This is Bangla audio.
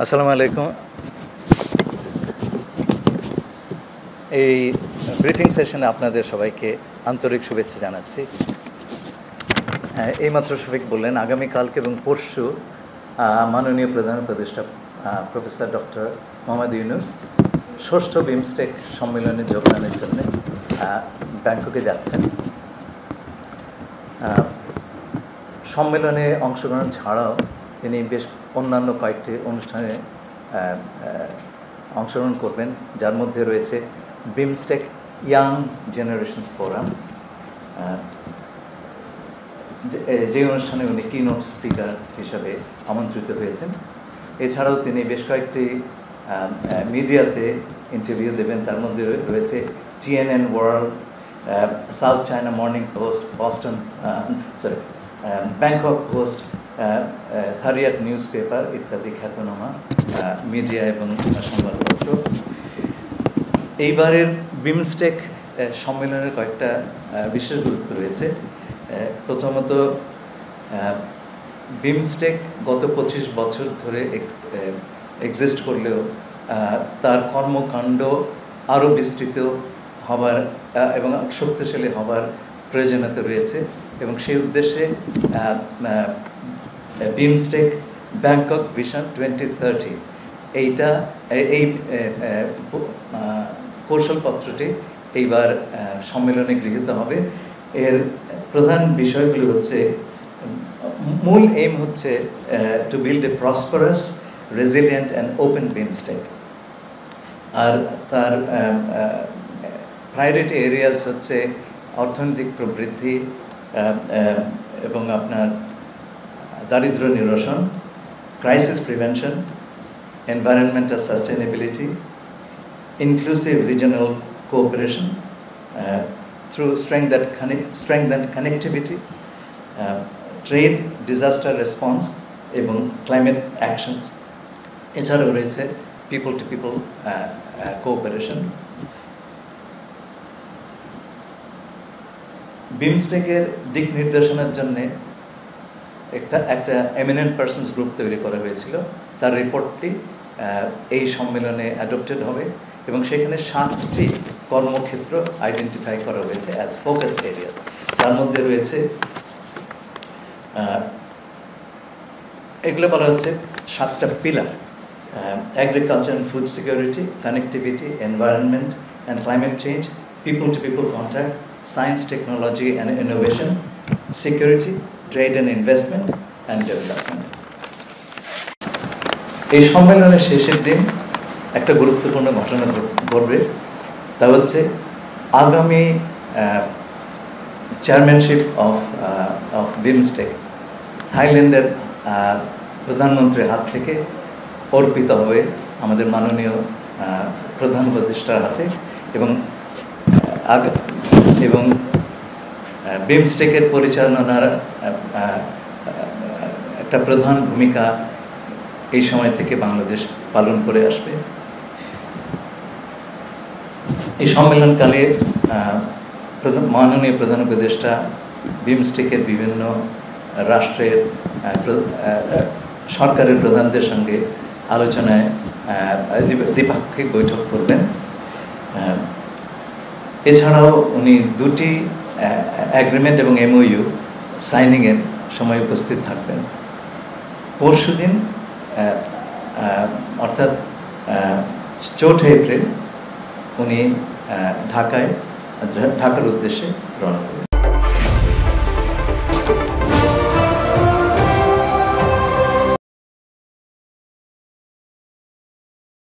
আসসালামু আলাইকুম। এই ব্রিফিং সেশনে আপনাদের সবাইকে আন্তরিক শুভেচ্ছা জানাচ্ছি। এইমাত্র শফিক বললেন আগামীকালকে এবং পরশু মাননীয় প্রধান উপদেষ্টা প্রফেসর ডক্টর মোহাম্মদ ইউনূস ষষ্ঠ বিমস্টেক সম্মেলনে যোগদানের জন্য ব্যাংককে যাচ্ছেন। সম্মেলনে অংশগ্রহণ ছাড়াও তিনি বেশ অন্যান্য কয়েকটি অনুষ্ঠানে অংশগ্রহণ করবেন, যার মধ্যে রয়েছে বিমস্টেক ইয়াং জেনারেশনস ফোরাম, যে অনুষ্ঠানে উনি কিনোট স্পিকার হিসাবে আমন্ত্রিত হয়েছেন। এছাড়াও তিনি বেশ কয়েকটি মিডিয়াতে ইন্টারভিউ দেবেন, তার মধ্যে রয়েছে TNN World, South China Morning Post, Bangkok Post, Thairath newspaper ইত্যাদি খ্যাতনামা মিডিয়া এবং সংবাদপত্র। এইবারের বিমস্টেক সম্মেলনের কয়েকটা বিশেষ গুরুত্ব রয়েছে। প্রথমত, বিমস্টেক গত 25 বছর ধরে এক্সিস্ট করলেও তার কর্মকাণ্ড আরও বিস্তৃত হবার এবং শক্তিশালী হবার প্রয়োজনীয়তা রয়েছে, এবং সেই উদ্দেশ্যে বিমস্টেক ব্যাংকক ভিশন 2030 এই কৌশলপত্রটি এইবার সম্মেলনে গৃহীত হবে। এর প্রধান বিষয়গুলি হচ্ছে, মূল এইম হচ্ছে to build a prosperous, resilient and open BIMSTEC. আর তার প্রায়োরিটি এরিয়াস হচ্ছে অর্থনৈতিক প্রবৃদ্ধি এবং আপনার দারিদ্র নিরসন, crisis prevention, environmental sustainability, inclusive regional cooperation through strengthened connectivity, trade, disaster response এবং climate actions. এছাড়াও রয়েছে people to people cooperation. বিমস্টেকের দিক নির্দেশনার জন্যে একটা এমিনেন্ট পার্সনস গ্রুপ তৈরি করা হয়েছিল। তার রিপোর্টটি এই সম্মেলনে অ্যাডপ্টেড হবে এবং সেখানে 7টি কর্মক্ষেত্র আইডেন্টিফাই করা হয়েছে অ্যাজ ফোকাস এরিয়াস। তার মধ্যে রয়েছে, এগুলো বলা হচ্ছে 7টা pillar: agriculture and food security, connectivity, environment and climate change, people to people contact, science, technology and innovation, security, trade and investment and development. এই সম্মেলনের শেষের দিন একটা গুরুত্বপূর্ণ ঘটনা ঘটবে, তা হচ্ছে আগামী চেয়ারম্যানশিপ অফ বিমস্টেক থাইল্যান্ডের প্রধানমন্ত্রীর হাত থেকে অর্পিত হবে আমাদের মাননীয় প্রধান উপদেষ্টার হাতে, এবং বিমস্টেকের পরিচালনার একটা প্রধান ভূমিকা এই সময় থেকে বাংলাদেশ পালন করে আসবে। এই সম্মেলনকালে মাননীয় প্রধান উপদেষ্টা বিমস্টেকের বিভিন্ন রাষ্ট্রের সরকারের প্রধানদের সঙ্গে আলোচনায় দ্বিপাক্ষিক বৈঠক করবেন। এছাড়াও উনি 2টি অ্যাগ্রিমেন্ট এবং MOU সাইনিংয়ের সময় উপস্থিত থাকবেন। পরশুদিন অর্থাৎ 4 এপ্রিল উনি ঢাকার উদ্দেশ্যে রওনা দেবেন।